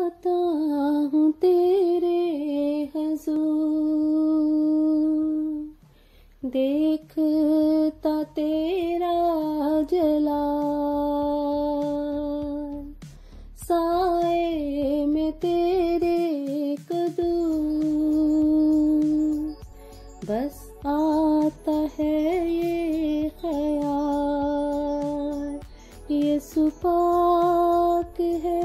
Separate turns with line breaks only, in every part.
आता हूँ तेरे हुजूर, देखता तेरा जलाल, साए में तेरे कदम, बस आता है ये ख्याल, यीशु पाक है,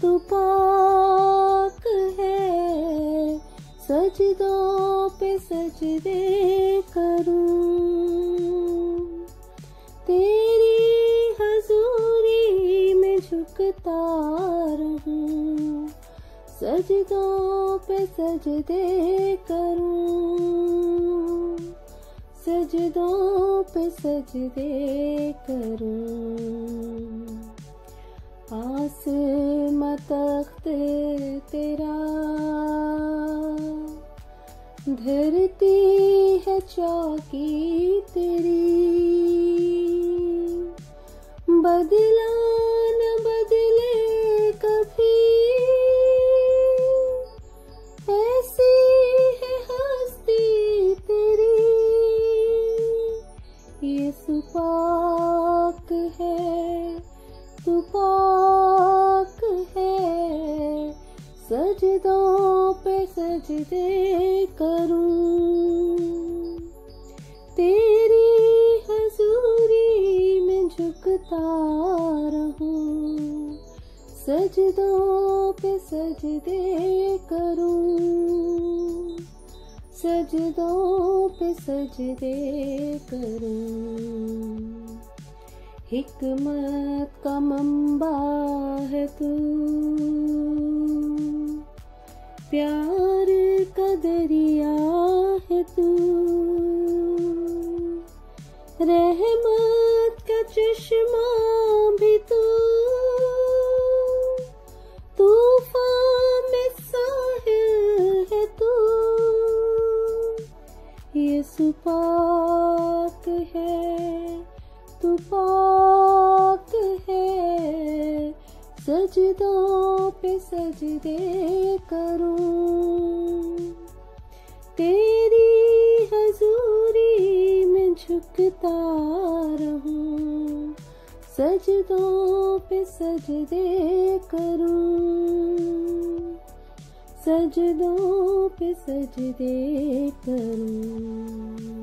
तू पाक है, सजदों पे सजदे करूं, तेरी हजूरी में झुकता रहूं, सजदों पे सजदे करूं, सजदों पे सजदे करूं। आसमां तख्त तेरा, धरती है चौकी तेरी, बदला न बदले कभी, ऐसी है हस्ती तेरी, यीशु पाक है, तू पाक है, सजदों पे सजदे करूं, तेरी हजूरी में झुकता रहूं, सजदों पे सजदे करूं, सजदों पे सजदे करूं। हिकमत का मंबा है तू, प्यार का दरिया है तू, रहमत का चश्मा भी तू, तूफान में साहिल है तू, यीशु पाक है, तू पाक है, सजदों पे सजदे करूं, तेरी हजूरी में झुकता रहूं, सजदों पे सजदे करूं, सजदों पे सजदे करूं।